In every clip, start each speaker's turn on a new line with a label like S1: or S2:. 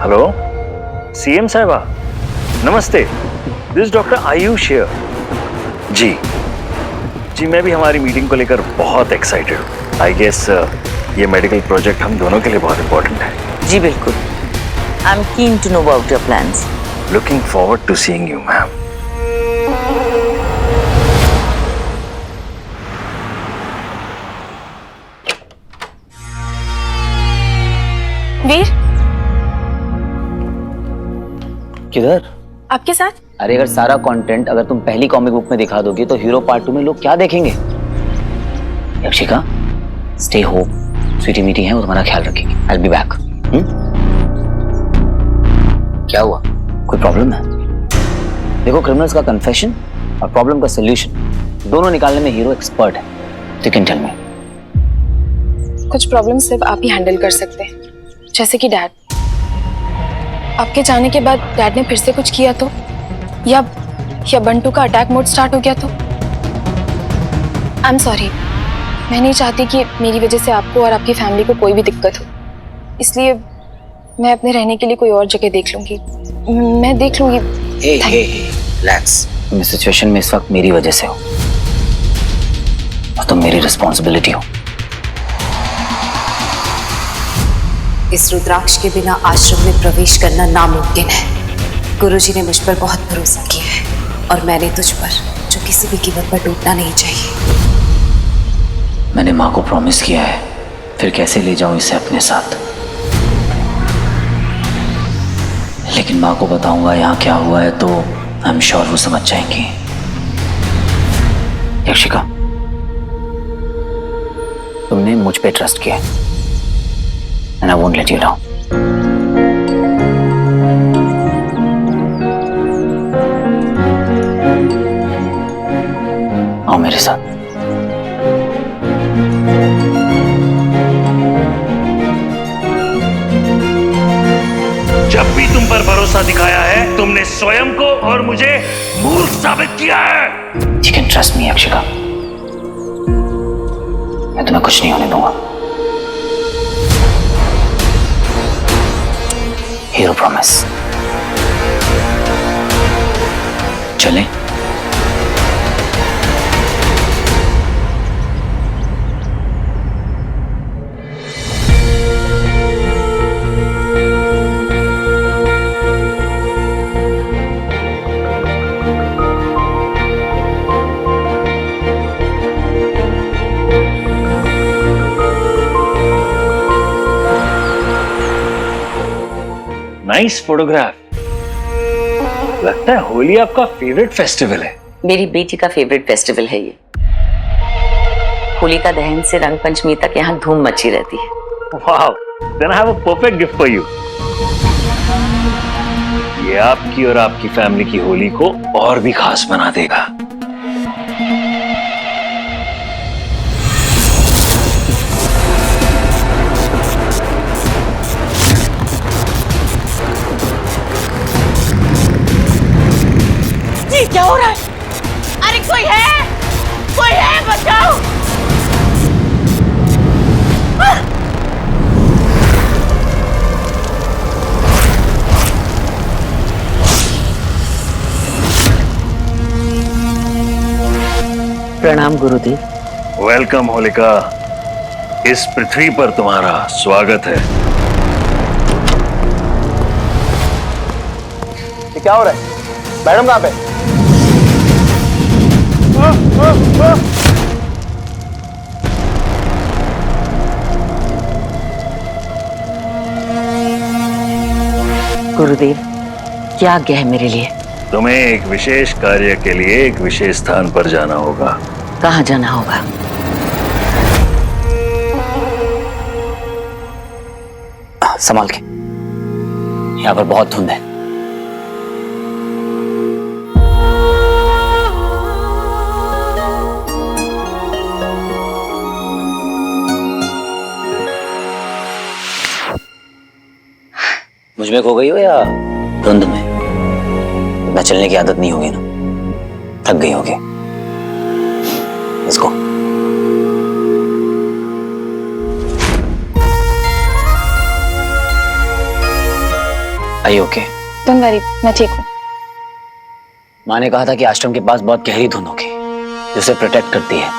S1: Hello CM साहिबा, नमस्ते। This doctor Ayush here. जी मैं भी हमारी मीटिंग को लेकर बहुत एक्साइटेड हूँ। आई गेस ये मेडिकल प्रोजेक्ट हम दोनों के लिए बहुत इंपॉर्टेंट है।
S2: जी बिल्कुल। I am keen to know about your plans.
S1: Looking forward to seeing you ma'am.
S3: Veer,
S4: किधर?
S3: आपके साथ?
S4: अरे अगर सारा कंटेंट अगर तुम पहली कॉमिक बुक में दिखा दोगी तो हीरो पार्ट 2 में लोग क्या देखेंगे? यक्षिका, स्टे होम। स्वीटी मीटी है, वो तुम्हारा ख्याल रखेगी। I will be back. क्या हुआ? कोई प्रॉब्लम है? देखो, क्रिमिनल्स का कन्फेशन और प्रॉब्लम का सॉल्यूशन दोनों निकालने में हीरो एक्सपर्ट है। You can tell me.
S3: कुछ प्रॉब्लम सिर्फ आप ही हैंडल कर सकते हैं, जैसे कि डैड। आपके जाने के बाद डैड ने फिर से कुछ किया तो, या बंटू का अटैक मोड स्टार्ट हो गया तो। आई एम सॉरी, मैं नहीं चाहती कि मेरी वजह से आपको और आपकी फैमिली को कोई भी दिक्कत हो, इसलिए मैं अपने रहने के लिए कोई और जगह देख लूंगी। मैं देख लूंगी।
S4: रिलैक्स। तुम इस सिचुएशन में इस वक्त मेरी वजह से हो और तुम मेरी रिस्पॉन्सिबिलिटी हो।
S5: इस रुद्राक्ष के बिना आश्रम में प्रवेश करना नामुमकिन है। गुरुजी ने मुझ पर बहुत भरोसा किया है और मैंने तुझ पर, जो किसी भी कीमत पर टूटना नहीं चाहिए।
S4: मैंने माँ को प्रॉमिस किया है, फिर कैसे ले जाऊं इसे अपने साथ? लेकिन माँ को बताऊंगा यहाँ क्या हुआ है तो आई एम श्योर वो समझ जाएंगी। यक्षिका, तुमने मुझ पे ट्रस्ट किया and I won't let you down. आओ मेरे साथ।
S1: जब भी तुम पर भरोसा दिखाया है, तुमने स्वयं को और मुझे मूर्ख साबित किया है।
S4: You can trust me, यक्षिका। मैं तुम्हें कुछ नहीं होने दूंगा। Hero promise. चलें?
S1: Nice photograph. लगता है होली आपका फेवरेट फेस्टिवल है।
S2: मेरी बेटी का फेवरेट फेस्टिवल है ये। होलिका दहन से रंग पंचमी तक यहाँ धूम मची रहती है।
S1: Wow, then I have a perfect gift for you. ये आपकी और आपकी फैमिली की होली को और भी खास बना देगा।
S2: क्या हो रहा है? अरे कोई है, बचाओ। प्रणाम गुरुदेव।
S1: वेलकम होलिका। इस पृथ्वी पर तुम्हारा स्वागत है।
S6: ये क्या हो रहा है? मैडम कहाँ पे?
S2: गुरुदेव, क्या आज्ञा है मेरे लिए?
S1: तुम्हें एक विशेष कार्य के लिए एक विशेष स्थान पर जाना होगा।
S2: कहाँ जाना होगा?
S4: संभाल के, यहाँ पर बहुत धुंध है। मुझ में खो गई हो या धुंध में? इतना चलने की आदत नहीं होगी ना, थक गई होगी। इसको Are you okay?
S3: Don't worry, मैं ठीक हूँ।
S4: माँ ने कहा था कि आश्रम के पास बहुत गहरी धुन होगी जो उसे प्रोटेक्ट करती है।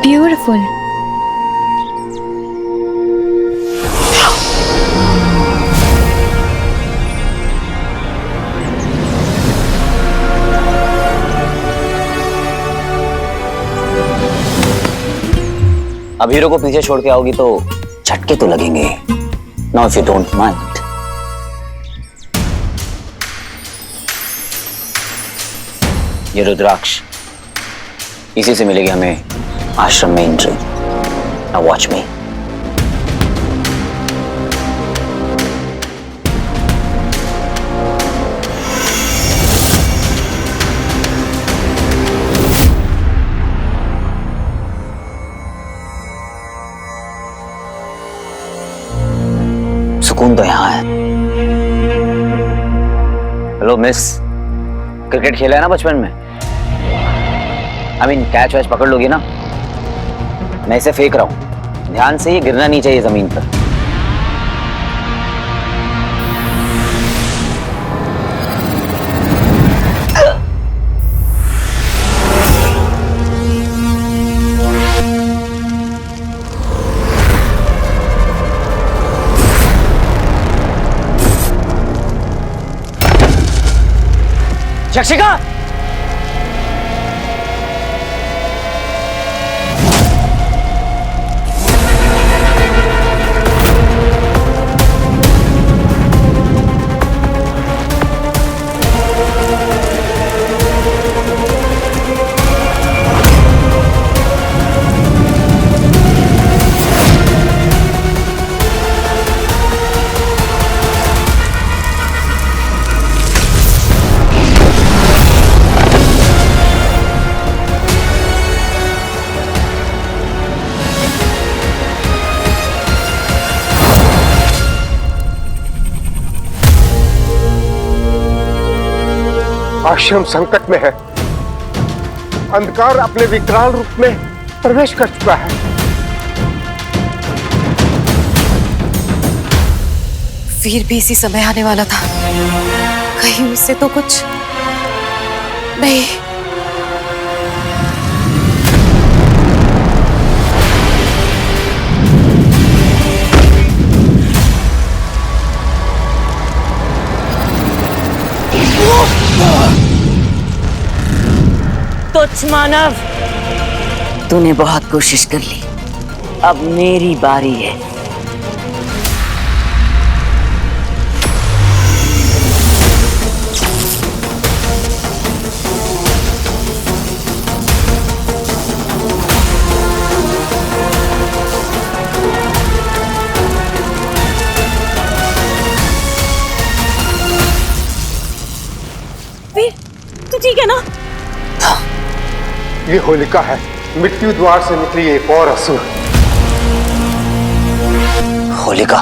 S3: ब्यूटीफुल।
S4: अब हीरो को पीछे छोड़ के आओगी तो झटके तो लगेंगे। Now if you don't mind, ये रुद्राक्ष, इसी से मिलेगी हमें आश्रम में एंट्री। नाउ वॉच मी। सुकून तो यहां है। हेलो मिस, क्रिकेट खेला है ना बचपन में? आई मीन कैच वैच पकड़ लोगी ना? मैं इसे फेंक रहा हूं, ध्यान से, ये गिरना नहीं चाहिए जमीन पर। यक्षिका!
S6: आश्रम संकट में है। अंधकार अपने विकराल रूप में प्रवेश कर चुका है।
S5: वीर भी इसी समय आने वाला था। कहीं उससे तो कुछ नहीं।
S2: तुच्छ मानव,
S5: तूने बहुत कोशिश कर ली, अब मेरी बारी है।
S2: वीर, तू ठीक है ना?
S6: ये होलिका है, मृत्यु द्वार से निकली एक और असुर।
S4: होलिका?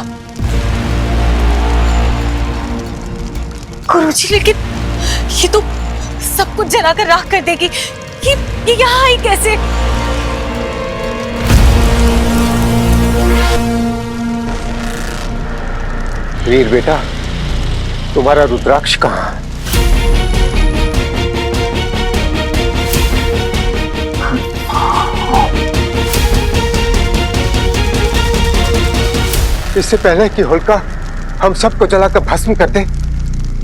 S2: गुरुजी, लेकिन ये तो सब कुछ जलाकर राख कर देगी। ये यहाँ आई कैसे?
S6: वीर बेटा, तुम्हारा रुद्राक्ष कहाँ है? इससे पहले कि होलिका हम सबको जलाकर भस्म कर दे,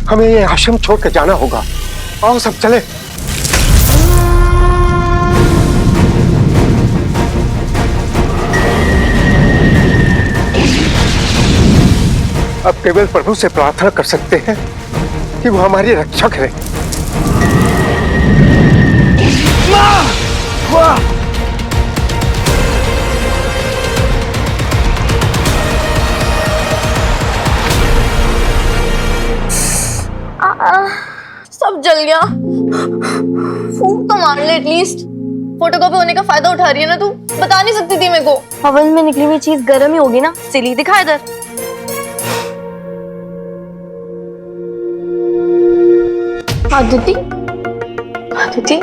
S6: हमें ये आश्रम छोड़कर जाना होगा। आओ सब चले। अब केवल प्रभु से प्रार्थना कर सकते हैं कि वो हमारी रक्षा करें।
S2: सब जल गया। फूंक तो मार ले एटलीस्ट। फोटोकॉपी होने का फायदा उठा रही है ना तू? बता नहीं सकती थी मेरे को?
S7: हवन में निकली हुई चीज गर्म ही होगी ना। सिली दिखा इधर।
S2: आदिति, आदिति,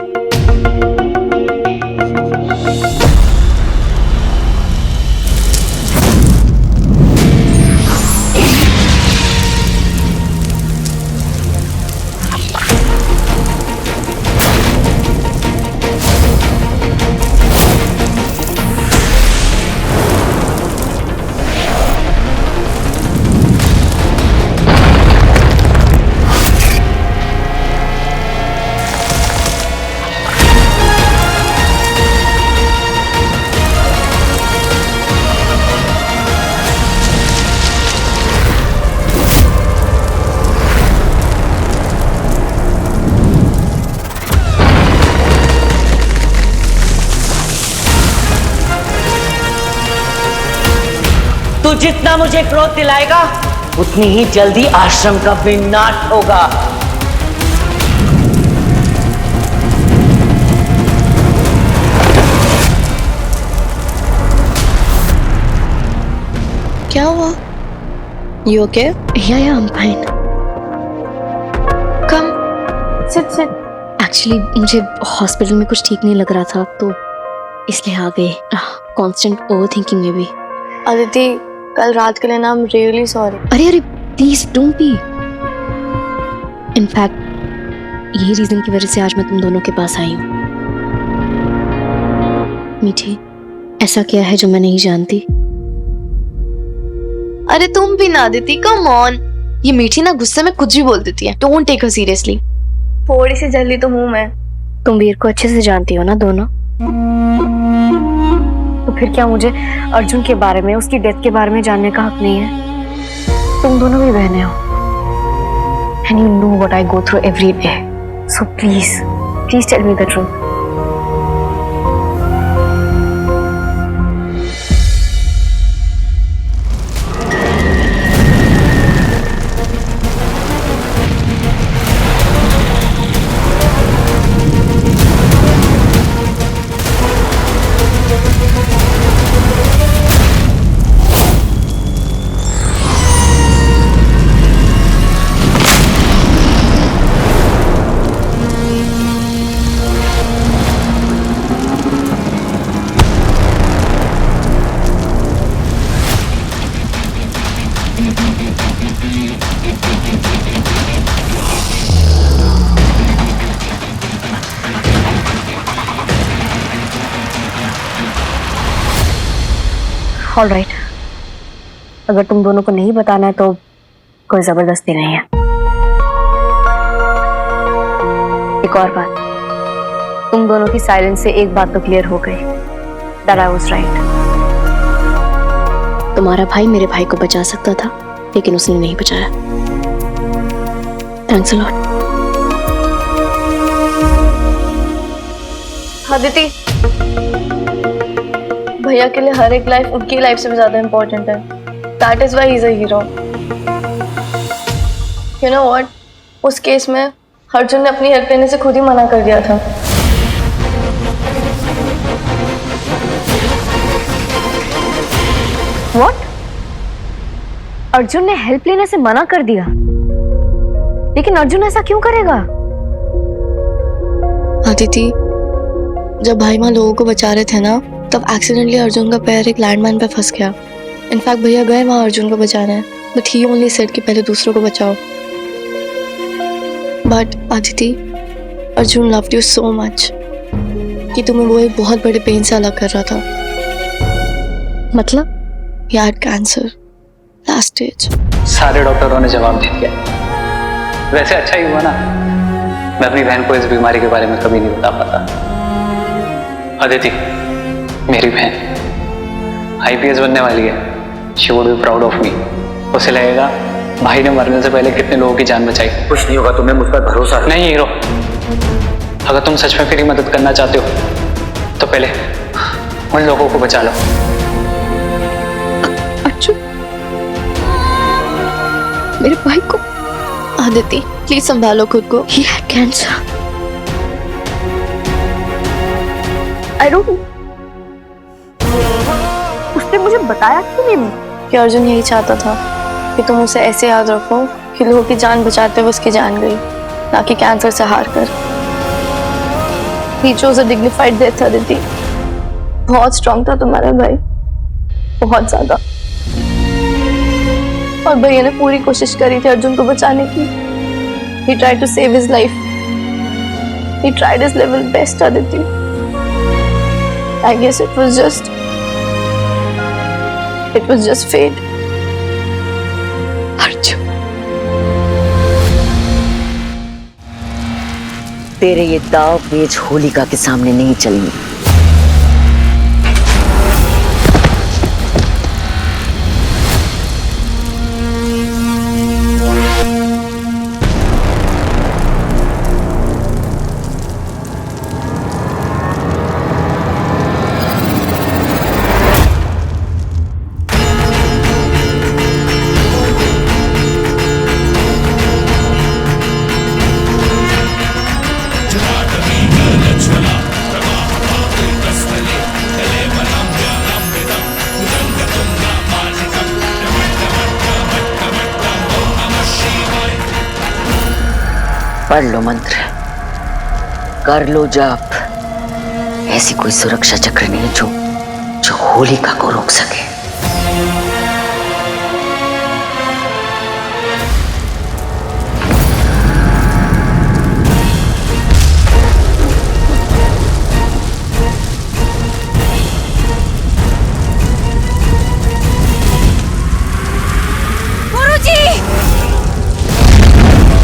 S4: तू जितना मुझे क्रोध दिलाएगा उतनी ही जल्दी आश्रम का विनाश होगा।
S7: क्या हुआ? You okay? Yeah, I'm fine. Come.
S2: sit.
S7: Actually, मुझे हॉस्पिटल में कुछ ठीक नहीं लग रहा था तो इसलिए आ गए। Constant overthinking में भी।
S2: आदिति, कल रात के लिए ना I'm really sorry.
S7: अरे प्लीज डोंट बी। इनफैक्ट यही रीजन की वजह से आज मैं तुम दोनों के पास आई हूँ। मीठी, ऐसा क्या है जो मैं नहीं जानती?
S2: अरे तुम भी ना आदिति, कम ऑन।
S7: ये मीठी ना गुस्से में कुछ भी बोल देती है। Don't take her seriously.
S2: थोड़ी सी जल्दी तो हूँ मैं।
S7: तुम वीर को अच्छे से जानती हो ना दोनों? तो फिर क्या मुझे अर्जुन के बारे में, उसकी डेथ के बारे में जानने का हक नहीं है? तुम दोनों भी बहनें हो and you know what I go through every day. So please tell me the truth. All right. अगर तुम दोनों को नहीं बताना है तो कोई जबरदस्ती नहीं है। एक और बात, तुम दोनों की साइलेंस से एक बात तो क्लियर हो गई, that I was right. तुम्हारा भाई मेरे भाई को बचा सकता था लेकिन उसने नहीं बचाया। Thanks a lot.
S2: आदिति, भैया के लिए हर एक लाइफ उनकी लाइफ से भी ज्यादा इम्पोर्टेंट है। That is why he is a hero. You know what? उस केस में अर्जुन ने अपनी हेल्प लेने से खुद ही मना कर दिया था।
S7: What? अर्जुन ने हेल्प लेने से मना कर दिया? लेकिन अर्जुन ऐसा क्यों करेगा?
S2: आदिति, जब भाई माँ लोगों को बचा रहे थे ना, तब एक्सीडेंटली अर्जुन का पैर एक लैंडमाइन पे फंस गया। इनफैक्ट भैया गए वहां अर्जुन को बचाने, बट ही ओनली सेड कि पहले दूसरों को बचाओ। But Aditi, Arjun loved you so much कि तुम्हें वो एक बहुत बड़े पेन से अलग कर रहा था।
S7: मतलब?
S2: He had cancer, last stage.
S8: सारे डॉक्टरों ने जवाब दे दिया। वैसे अच्छा ही हुआ ना, मैं अपनी बहन को इस बीमारी के बारे में कभी नहीं बता पाता। अदिति, मेरी बहन आईपीएस बनने वाली है। She would be proud of me. उसे लगेगा भाई ने मरने से पहले कितने लोगों की जान बचाई।
S4: कुछ नहीं होगा, तुम्हें मुझ पर भरोसा है।
S8: नहीं हीरो, अगर तुम सच में मेरी मदद करना चाहते हो तो पहले उन लोगों को बचा लो।
S2: अर्जुन, मेरे भाई को। आदिति, प्लीज संभालो खुद को।
S7: He had cancer. I don't know. उसने मुझे बताया क्यों नहीं?
S2: कि अर्जुन यही चाहता था कि तुम उसे ऐसे याद रखो कि लोगों की जान बचाते हुए उसकी जान गई। ना कि कैंसर से हार कर। He chose a dignified death, Aditi. बहुत स्ट्रांग था तुम्हारा भाई, बहुत ज्यादा। और भैया ने पूरी कोशिश करी थी अर्जुन को बचाने की। He tried to save his life. He tried his level best, Aditi. I guess it was just fate. Arjun,
S4: तेरे ये दाव पेच होलिका के सामने नहीं चलेंगे। पढ़ लो मंत्र, कर लो जाप। ऐसी कोई सुरक्षा चक्र नहीं जो होलिका को रोक सके।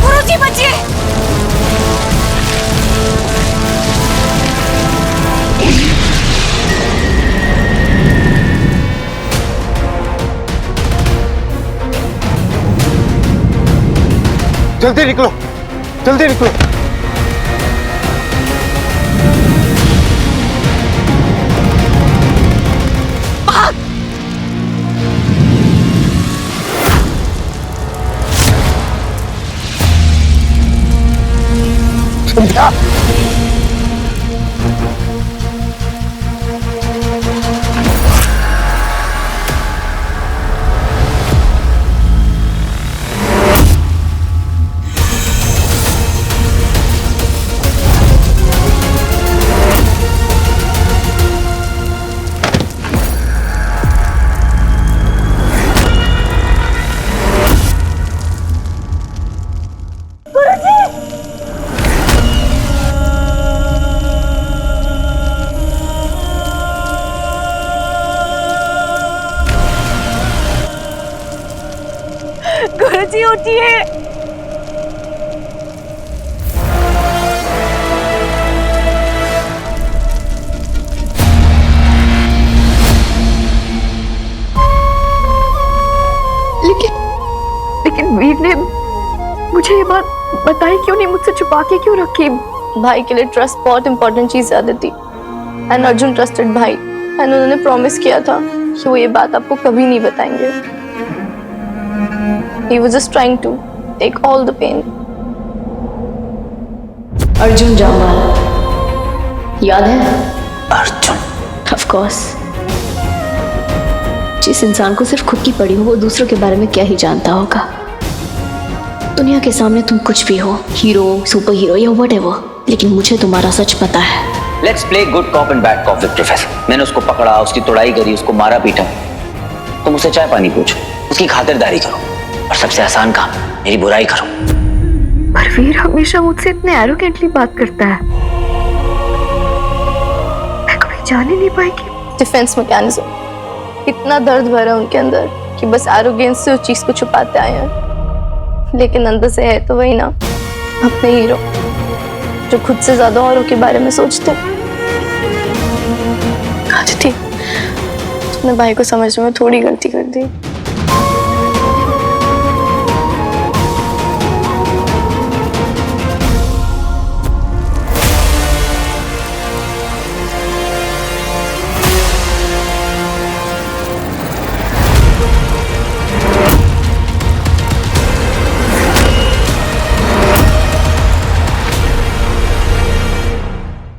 S5: गुरुजी बचिए।
S6: जल्दी निकलो, जल्दी निकलो। संध्या,
S2: गुरुजी उठिए।
S7: लेकिन वीर ने मुझे ये बात बताई क्यों नहीं, मुझसे छुपा के क्यों रखी?
S2: भाई के लिए ट्रस्ट बहुत इंपॉर्टेंट चीज है अदिति। एंड अर्जुन ट्रस्टेड भाई, एंड उन्होंने प्रॉमिस किया था कि वो ये बात आपको कभी नहीं बताएंगे। He was just trying to take all the pain.
S7: Arjun Jammwal, याद है?
S4: Arjun,
S7: Of course. जिस इंसान को सिर्फ खुद की पड़ी हो वो दूसरों के बारे में क्या ही जानता होगा। दुनिया के सामने तुम कुछ भी हो, हीरो, सुपर हीरो या व्हाटएवर, लेकिन मुझे तुम्हारा सच पता है।
S4: Let's play good cop and bad cop with professor. मैंने उसको पकड़ा, उसकी तोड़ाई करी, उसको मारा पीटा। तुम उससे चाय पानी पूछो, उसकी खातिरदारी करो, और सबसे आसान काम, मेरी बुराई करो।
S7: पर वीर हमेशा मुझसे इतने एरोगेंटली बात करता है, मैं कभी जान ही नहीं पाएगी।
S2: डिफेंस मैकेनिज्म, इतना दर्द भरा उनके अंदर कि बस एरोगेंस से उस चीज को छुपाते आए हैं, लेकिन अंदर से है तो वही ना, अपने हीरो जो खुद से ज्यादा औरों के बारे में सोचते। अच्छा ठीक, अपने भाई को समझने में थोड़ी गलती कर दी।